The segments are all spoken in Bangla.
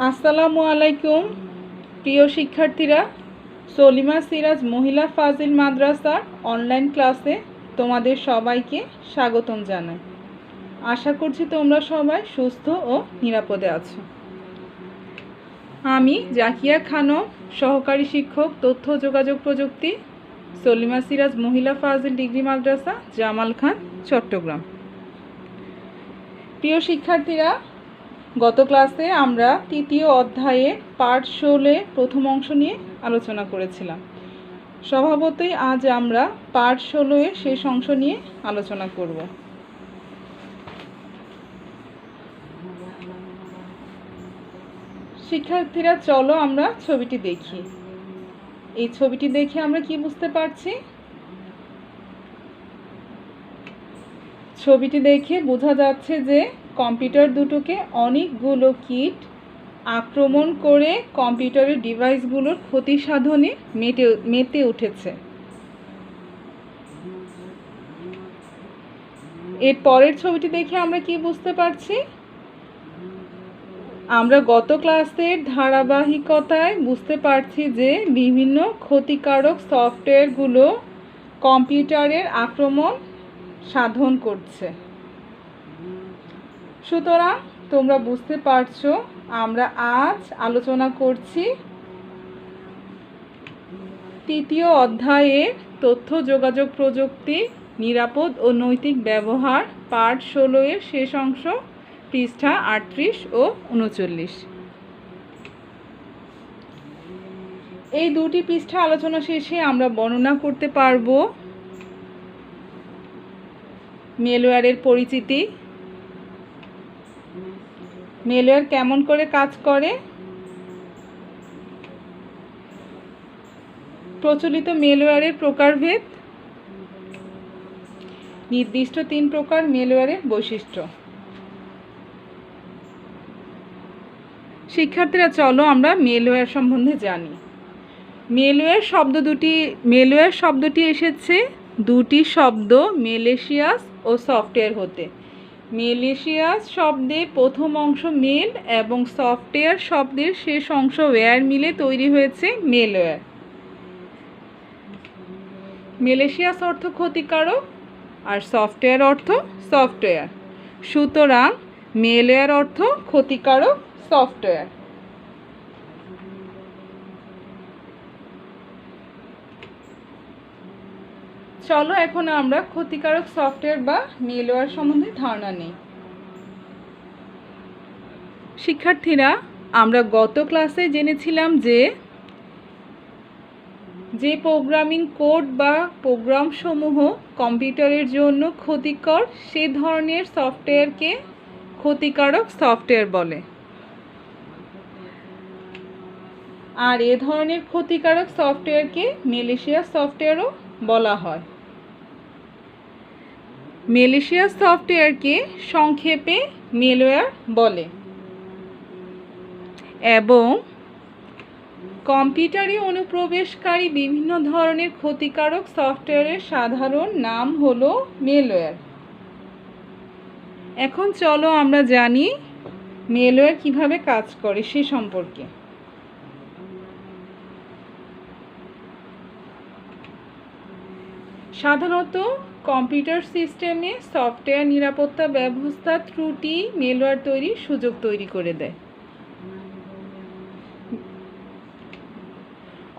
আসসালামু আলাইকুম প্রিয় শিক্ষার্থীরা, সলিমা সিরাজ মহিলা ফাজিল মাদ্রাসার অনলাইন ক্লাসে তোমাদের সবাইকে স্বাগতম জানাই। আশা করছি তোমরা সবাই সুস্থ ও নিরাপদে আছো। আমি জাকিয়া খানম, সহকারী শিক্ষক তথ্য যোগাযোগ প্রযুক্তি, সলিমা সিরাজ মহিলা ফাজিল ডিগ্রি মাদ্রাসা, জামাল খান, চট্টগ্রাম। প্রিয় শিক্ষার্থীরা, গত ক্লাসে আমরা তৃতীয় অধ্যায়ে পার্ট 16 প্রথম অংশ নিয়ে আলোচনা করেছিলাম। স্বভাবতই আজ আমরা পার্ট 16 এর শেষ অংশ নিয়ে আলোচনা করব। শিক্ষার্থীরা, চলো আমরা ছবিটি দেখি। এই ছবিটি দেখে আমরা কি বুঝতে পারছি? ছবিটি দেখে বোঝা যাচ্ছে যে কম্পিউটার দুটোকে অনেকগুলো কীট আক্রমণ করে কম্পিউটারের ডিভাইসগুলোর ক্ষতি সাধনে মেতে উঠেছে। এর পরের ছবিটি দেখে আমরা কি বুঝতে পারছি? আমরা গত ক্লাসের ধারাবাহিকতায় বুঝতে পারছি যে বিভিন্ন ক্ষতিকারক সফটওয়্যারগুলো কম্পিউটারের আক্রমণ সাধন করছে। সুতরাং তোমরা বুঝতে পারছো আমরা আজ আলোচনা করছি তৃতীয় অধ্যায়ের তথ্য যোগাযোগ প্রযুক্তি, নিরাপদ ও নৈতিক ব্যবহার, পার্ট 16 এর শেষ অংশ, পৃষ্ঠা 38 ও 39। এই দুটি পৃষ্ঠা আলোচনা শেষে আমরা বর্ণনা করতে পারব মেলওয়্যারের পরিচিতি, মেলওয়্যার কেমন করে কাজ করে, প্রচলিত মেলওয়্যারের প্রকারভেদ, নির্দিষ্ট 3 প্রকার মেলওয়্যারের বৈশিষ্ট্য। শিক্ষার্থীরা, চলো আমরা মেলওয়্যার সম্বন্ধে জানি। মেলওয়্যার শব্দটি এসেছে দুটি শব্দ মেলেশিয়াস ও সফটওয়্যার হতে। মেলেশিয়াস শব্দে প্রথম অংশ মেল এবং সফটওয়্যার শব্দের শেষ অংশ ওয়্যার মিলে তৈরি হয়েছে মেলওয়্যার। মেলেশিয়াস অর্থ ক্ষতিকারক আর সফটওয়্যার অর্থ সফটওয়্যার। সুতরাং মেলওয়্যার অর্থ ক্ষতিকারক সফটওয়্যার। চলো এখন আমরা ক্ষতিকারক সফটওয়্যার বা মেলওয়্যার সম্বন্ধে ধারণা নিই। শিক্ষার্থীরা, আমরা গত ক্লাসে জেনেছিলাম যে প্রোগ্রামিং কোড বা প্রোগ্রামসমূহ কম্পিউটারের জন্য ক্ষতিকর সে ধরনের সফটওয়্যারকে ক্ষতিকারক সফটওয়্যার বলে। আর এ ধরনের ক্ষতিকারক সফটওয়্যারকে মেলেশিয়াস সফটওয়্যারও বলা হয়। মেলেশিয়াস সফটওয়্যারকে সংক্ষেপে মেলওয়্যার বলে এবং কম্পিউটারে অনুপ্রবেশকারী বিভিন্ন ধরনের ক্ষতিকারক সফটওয়্যারের সাধারণ নাম হলো মেলওয়্যার। এখন চলো আমরা জানি মেলওয়্যার কিভাবে কাজ করে সে সম্পর্কে। সাধারণত কম্পিউটার সিস্টেমে সফটওয়্যার নিরাপত্তা ব্যবস্থা ত্রুটি মেলওয়্যার তৈরির সুযোগ তৈরি করে দেয়।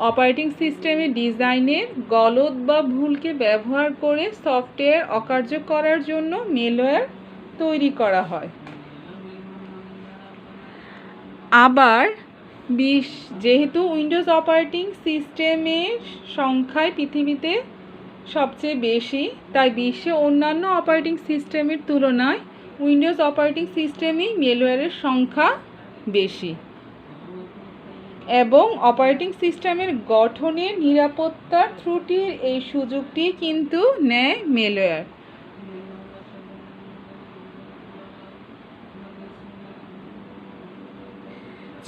অপারেটিং সিস্টেমের ডিজাইনের গলদ বা ভুলকে ব্যবহার করে সফটওয়্যার অকার্য করার জন্য মেলওয়্যার তৈরি করা হয়। আবার যেহেতু উইন্ডোজ অপারেটিং সিস্টেমের সংখ্যায় পৃথিবীতে সবচেয়ে বেশি, তাই বিশ্বে অন্যান্য অপারেটিং সিস্টেমের তুলনায় উইন্ডোজ অপারেটিং সিস্টেমেই মেলওয়্যারের সংখ্যা বেশি এবং অপারেটিং সিস্টেমের গঠনের নিরাপত্তার ত্রুটির এই সুযোগটি কিন্তু নেয় মেলওয়্যার।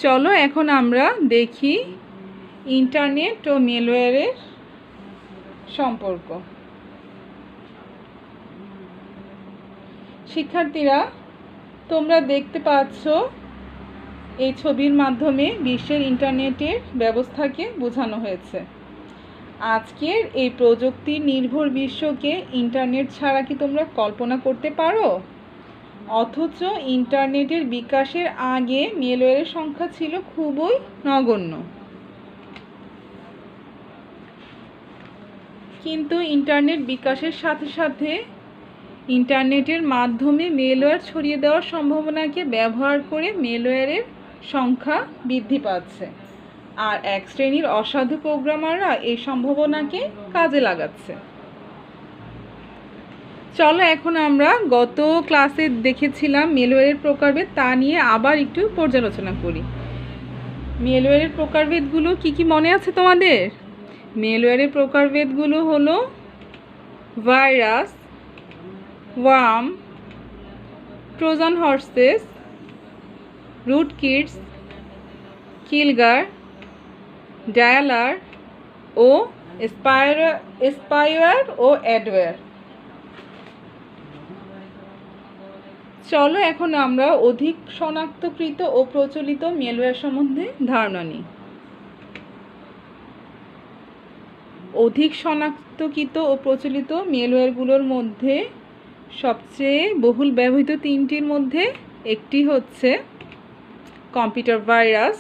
চলো এখন আমরা দেখি ইন্টারনেট ও মেলওয়্যারের সম্পর্ক। শিক্ষার্থীরা, তোমরা দেখতে পাচ্ছ এই ছবির মাধ্যমে বিশ্বের ইন্টারনেটের ব্যবস্থাকে বোঝানো হয়েছে। আজকের এই প্রযুক্তি নির্ভর বিশ্বকে ইন্টারনেট ছাড়া কি তোমরা কল্পনা করতে পারো? অথচ ইন্টারনেটের বিকাশের আগে মেলওয়্যারের সংখ্যা ছিল খুবই নগণ্য। কিন্তু ইন্টারনেট বিকাশের সাথে সাথে ইন্টারনেটের মাধ্যমে মেলওয়্যার ছড়িয়ে দেওয়ার সম্ভাবনাকে ব্যবহার করে মেলওয়্যারের সংখ্যা বৃদ্ধি পাচ্ছে, আর এক শ্রেণীর অসাধু প্রোগ্রামাররা এই সম্ভাবনাকে কাজে লাগাচ্ছে। চলো এখন আমরা গত ক্লাসে দেখেছিলাম মেলওয়্যারের প্রকারভেদ, তা নিয়ে আবার একটু পর্যালোচনা করি। মেলওয়্যারের প্রকারভেদগুলো কি কি মনে আছে তোমাদের? মেলওয়্যারের প্রকারভেদগুলো হলো virus, worm, Trojan horses, rootkits, keylogger, dialer ও স্পাইওয়্যার ও অ্যাডওয়্যার। চলো এখন আমরা অধিক শনাক্তকৃত ও প্রচলিত মেলওয়্যার সম্বন্ধে ধারণা নিই। অধিক শনাক্তকৃত ও প্রচলিত মেলওয়্যারগুলোর মধ্যে সবচেয়ে বহুল ব্যবহৃত তিনটির মধ্যে একটি হচ্ছে কম্পিউটার ভাইরাস,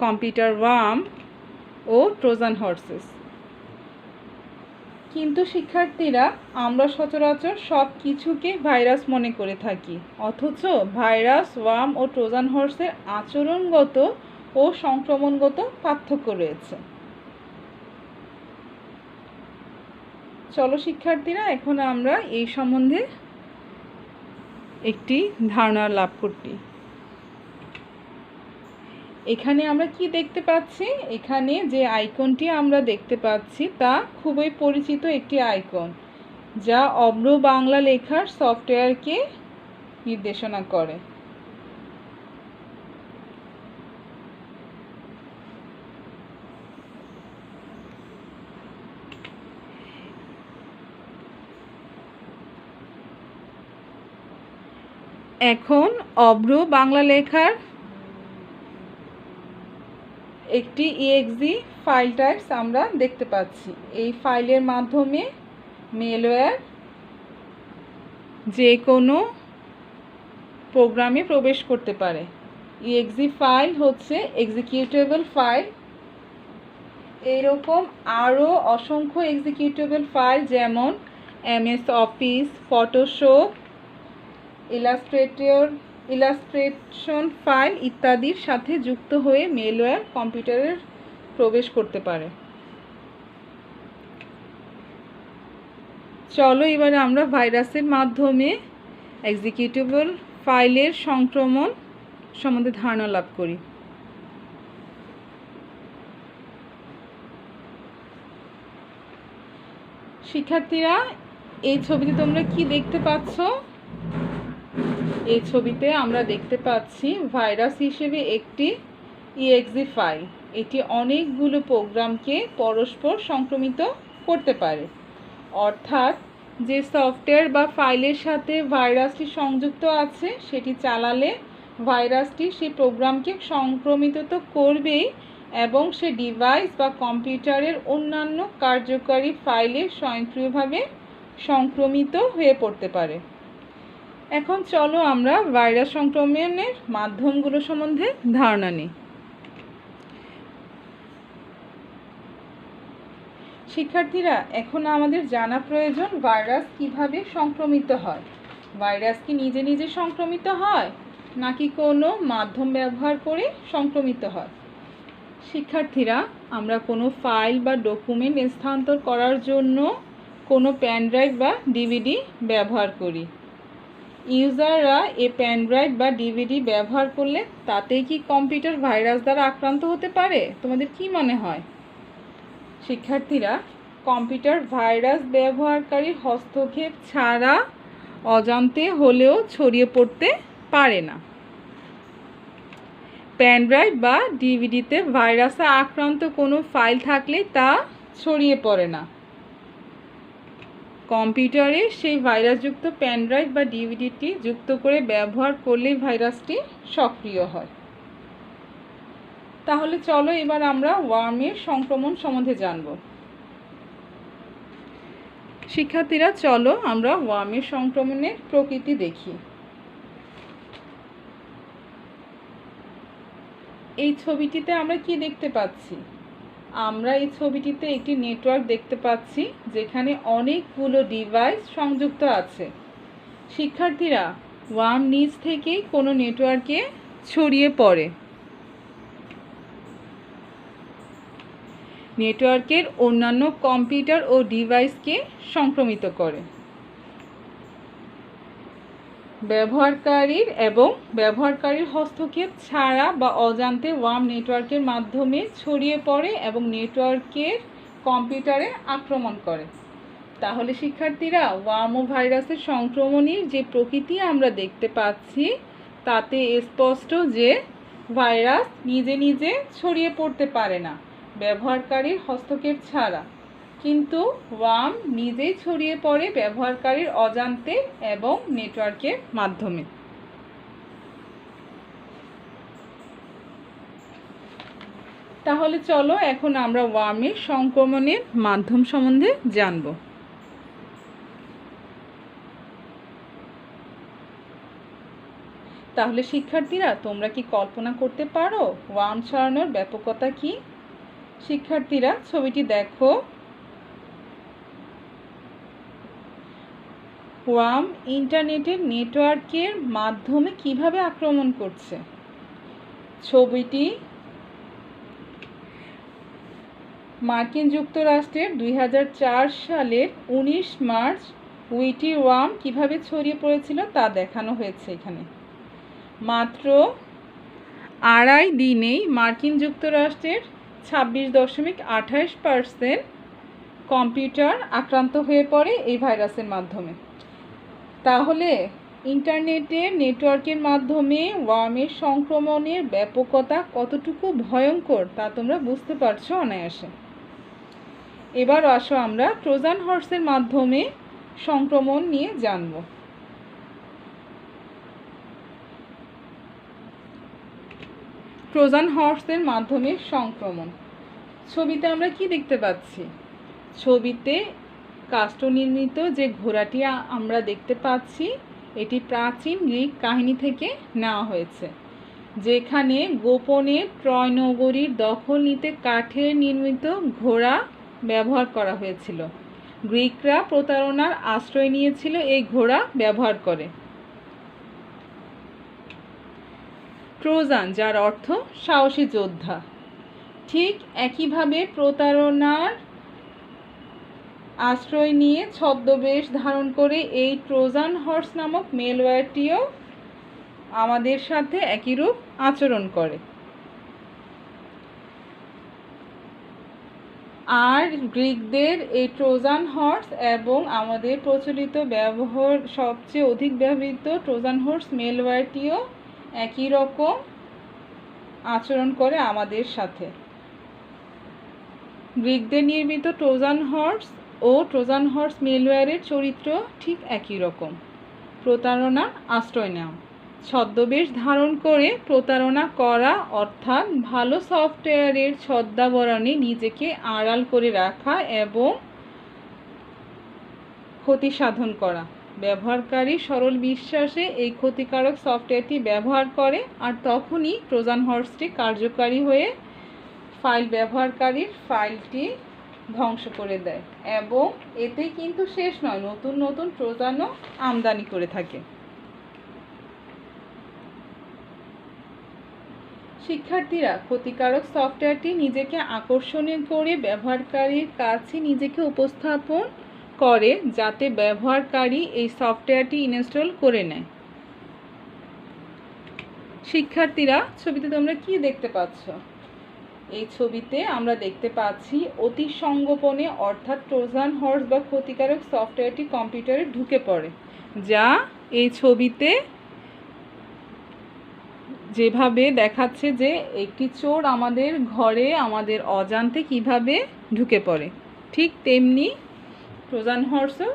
কম্পিউটার ওয়ার্ম ও ট্রোজান হর্সেস। কিন্তু শিক্ষার্থীরা, আমরা সচরাচর সব কিছুকে ভাইরাস মনে করে থাকি, অথচ ভাইরাস, ওয়ার্ম ও ট্রোজান হর্সের আচরণগত ও সংক্রমণগত পার্থক্য রয়েছে। চলো শিক্ষার্থীরা, এখন আমরা এই সম্বন্ধে একটি ধারণা লাভ করি। এখানে আমরা কি দেখতে পাচ্ছি? এখানে যে আইকনটি আমরা দেখতে পাচ্ছি তা খুবই পরিচিত একটি আইকন, যা অব্র বাংলা লেখার সফটওয়্যারকে নির্দেশনা করে। এখন অব্র বাংলা লেখার একটি exe ফাইল টাইপস আমরা দেখতে পাচ্ছি। এই ফাইলের মাধ্যমে মেলওয়্যার যে কোনো প্রোগ্রামে প্রবেশ করতে পারে। exe ফাইল হচ্ছে এক্সিকিউটেবল ফাইল। এইরকম আরও অসংখ্য এক্সিকিউটেবল ফাইল, যেমন MS office, Photoshop, illustration file ইত্যাদির সাথে যুক্ত হয়ে মেলওয়্যার কম্পিউটারে প্রবেশ করতে পারে। চলো এবারে আমরা ভাইরাসের মাধ্যমে এক্সিকিউটেবল ফাইলের সংক্রমণ সম্বন্ধে ধারণা লাভ করি। শিক্ষার্থীরা, এই ছবিতে তোমরা কি দেখতে পাচ্ছ? এই ছবিতে আমরা দেখতে পাচ্ছি ভাইরাস হিসেবে একটি exe ফাইল। এটি অনেকগুলো প্রোগ্রামকে পরস্পর সংক্রমিত করতে পারে, অর্থাৎ যে সফটওয়্যার বা ফাইলের সাথে ভাইরাসটি সংযুক্ত আছে সেটি চালালে ভাইরাসটি সেই প্রোগ্রামকে সংক্রমিত তো করবেই, এবং সে ডিভাইস বা কম্পিউটারের অন্যান্য কার্যকারী ফাইলে স্বয়ংক্রিয়ভাবে সংক্রমিত হয়ে পড়তে পারে। এখন চলো আমরা ভাইরাস সংক্রমণের মাধ্যমগুলো সম্বন্ধে ধারণা নিই। শিক্ষার্থীরা, এখন আমাদের জানা প্রয়োজন ভাইরাস কিভাবে সংক্রমিত হয়। ভাইরাস কি নিজে নিজে সংক্রমিত হয়, নাকি কোনো মাধ্যম ব্যবহার করে সংক্রমিত হয়? শিক্ষার্থীরা, আমরা কোনো ফাইল বা ডকুমেন্ট স্থানান্তর করার জন্য কোনো পেন ড্রাইভ বা ডিভিডি ব্যবহার করি। ইউজাররা এই পেন ড্রাইভ বা ডিভিডি ব্যবহার করলে তাতেই কি কম্পিউটার ভাইরাস দ্বারা আক্রান্ত হতে পারে? তোমাদের কি মনে হয়? শিক্ষার্থীরা, কম্পিউটার ভাইরাস ব্যবহারকারীর হস্তক্ষেপ ছাড়া অজান্তে হলেও ছড়িয়ে পড়তে পারে না। পেন ড্রাইভ বা ডিভিডিতে ভাইরাসে আক্রান্ত কোনো ফাইল থাকলে তা ছড়িয়ে পড়ে না। কম্পিউটারে সেই ভাইরাসযুক্ত পেন ড্রাইভ বা ডিভিডিটি যুক্ত করে ব্যবহার করলেই ভাইরাসটি সক্রিয় হয়। তাহলে চলো এবার আমরা ওয়ার্মের সংক্রমণ সম্বন্ধে জানব। শিক্ষার্থীরা চলো আমরা ওয়ার্মের সংক্রমণের প্রকৃতি দেখি। এই ছবিটিতে আমরা কি দেখতে পাচ্ছি? আমরা এই ছবিটিতে একটি নেটওয়ার্ক দেখতে পাচ্ছি যেখানে অনেকগুলো ডিভাইস সংযুক্ত আছে। শিক্ষার্থীরা, ওয়ার্ম নিচ থেকে কোনো নেটওয়ার্কে ছড়িয়ে পড়ে। নেটওয়ার্কের অন্যান্য কম্পিউটার ও ডিভাইসকে সংক্রমিত করে। ব্যবহারকারীর হস্তক্ষেপ ছাড়া বা অজান্তে ওয়ার্ম নেটওয়ার্কের মাধ্যমে ছড়িয়ে পড়ে এবং নেটওয়ার্কের কম্পিউটারে আক্রমণ করে। তাহলে শিক্ষার্থীরা, ওয়ার্ম ও ভাইরাসের সংক্রমণের যে প্রকৃতি আমরা দেখতে পাচ্ছি তাতে স্পষ্ট যে ভাইরাস নিজে নিজে ছড়িয়ে পড়তে পারে না ব্যবহারকারীর হস্তক্ষেপ ছাড়া, কিন্তু ওয়ার্ম নিজেই ছড়িয়ে পড়ে ব্যবহারকারীর অজান্তে এবং নেটওয়ার্কের মাধ্যমে। তাহলে চলো এখন আমরা ওয়ার্মের সংক্রমণের মাধ্যম সম্বন্ধে জানব। তাহলে শিক্ষার্থীরা, তোমরা কি কল্পনা করতে পারো ওয়ার্ম ছড়ানোর ব্যাপকতা কি? শিক্ষার্থীরা, ছবিটি দেখো। ওয়ার্ম ইন্টারনেটের নেটওয়ার্কের মাধ্যমে কিভাবে আক্রমণ করছে। ছবিটি মার্কিন যুক্তরাষ্ট্রের 2004 সালের 19 মার্চ উইটি ওয়ার্ম কিভাবে ছড়িয়ে পড়েছিল তা দেখানো হয়েছে এখানে। মাত্র 2.5 দিনেই মার্কিন যুক্তরাষ্ট্রের 26.28% কম্পিউটার আক্রান্ত হয়ে পড়ে এই ভাইরাসের মাধ্যমে। তাহলে ইন্টারনেটের নেটওয়ার্কের মাধ্যমে ওয়ার্মের সংক্রমণের ব্যাপকতা কতটুকু ভয়ঙ্কর তা তোমরা বুঝতে পারছো অনায়াসে। এবার আসো আমরা ট্রোজান হর্সের মাধ্যমে সংক্রমণ নিয়ে জানব। ট্রোজান হর্সের মাধ্যমে সংক্রমণ। ছবিতে আমরা কি দেখতে পাচ্ছি? ছবিতে কাষ্ঠ নির্মিত যে ঘোড়াটি আমরা দেখতে পাচ্ছি এটি প্রাচীন গ্রিক কাহিনী থেকে নেওয়া হয়েছে, যেখানে গোপনে ট্রয় নগরীর দখল নিতে কাঠের নির্মিত ঘোড়া ব্যবহার করা হয়েছিল। গ্রিকরা প্রতারণার আশ্রয় নিয়েছিল এই ঘোড়া ব্যবহার করে। ট্রোজান, যার অর্থ সাহসী যোদ্ধা, ঠিক একইভাবে প্রতারণার আশ্রয় নিয়ে ছদ্মবেশ ধারণ করে এই ট্রোজান হর্স নামক মেলওয়্যারটিও আমাদের সাথে একইরূপ আচরণ করে। আর গ্রিকদের এই ট্রোজান হর্স এবং আমাদের প্রচলিত সবচেয়ে অধিক ব্যবহৃত ট্রোজান হর্স মেলওয়্যারটিও একই রকম আচরণ করে আমাদের সাথে। গ্রিকদের নির্মিত ট্রোজান হর্স ও ট্রোজান হর্স মেলওয়্যারের চরিত্র ঠিক একই রকম। প্রতারণার আশ্রয় নেওয়া, ছদ্মবেশ ধারণ করে প্রতারণা করা, অর্থাৎ ভালো সফটওয়্যারের ছদ্মাবরণে নিজেকে আড়াল করে রাখা এবং ক্ষতি সাধন করা। ব্যবহারকারী সরল বিশ্বাসে এই ক্ষতিকারক সফটওয়্যারটি ব্যবহার করে আর তখনই ট্রোজান হর্সটি কার্যকারী হয়ে ব্যবহারকারীর ফাইলটি ধ্বংস করে দেয় এবং এতেই কিন্তু শেষ নয়, নতুন নতুন ট্রোজানও আমদানি করে থাকে। শিক্ষার্থীরা, ক্ষতিকারক সফটওয়্যারটি নিজেকে আকর্ষণীয় করে ব্যবহারকারীর কাছে নিজেকে উপস্থাপন করে যাতে ব্যবহারকারী এই সফটওয়্যারটি ইনস্টল করে নেয়। শিক্ষার্থীরা, ছবিতে তোমরা কি দেখতে পাচ্ছ? এই ছবিতে আমরা দেখতে পাচ্ছি অতি সংগোপনে, অর্থাৎ ট্রোজান হর্স বা ক্ষতিকারক সফটওয়্যারটি কম্পিউটারে ঢুকে পড়ে, যা এই ছবিতে যেভাবে দেখাচ্ছে যে একটি চোর আমাদের ঘরে আমাদের অজান্তে কিভাবে ঢুকে পড়ে, ঠিক তেমনি ট্রোজান হর্সও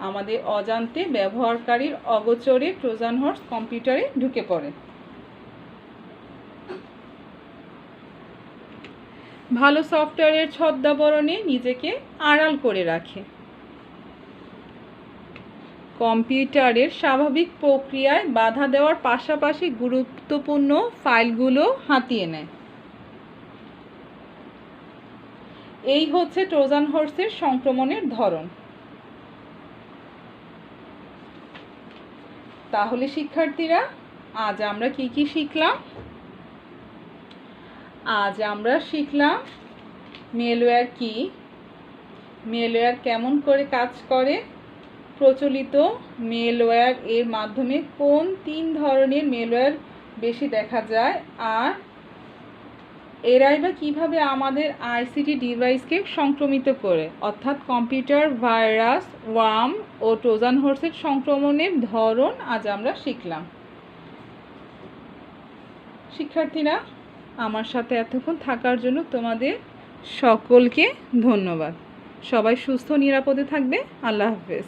আমাদের অজান্তে ব্যবহারকারীর অগোচরে ট্রোজান হর্স কম্পিউটারে ঢুকে পড়ে। ভালো সফটওয়্যারের ছদ্মাবরণে নিজেকে আড়াল করে রাখে। কম্পিউটারের স্বাভাবিক প্রক্রিয়ায় বাধা দেওয়ার পাশাপাশি গুরুত্বপূর্ণ ফাইলগুলো হাতিয়ে নেয়। এই হচ্ছে ট্রোজান হর্সের সংক্রমণের ধরন। তাহলে শিক্ষার্থীরা, আজ আমরা কি শিখলাম? আজ আমরা শিখলাম মেলওয়্যার কি, মেলওয়্যার কেমন করে কাজ করে, প্রচলিত মেলওয়্যার এর মাধ্যমে কোন 3 ধরনের মেলওয়্যার বেশি দেখা যায়, আর এরাই বা কীভাবে আমাদের আইসিটি ডিভাইসকে সংক্রমিত করে, অর্থাৎ কম্পিউটার ভাইরাস, ওয়ার্ম ও ট্রোজান হর্সের সংক্রমণের ধরন আজ আমরা শিখলাম। শিক্ষার্থীরা, আমার সাথে এতক্ষণ থাকার জন্য তোমাদের সকলকে ধন্যবাদ। সবাই সুস্থ নিরাপদে থাকবে। আল্লাহ হাফেজ।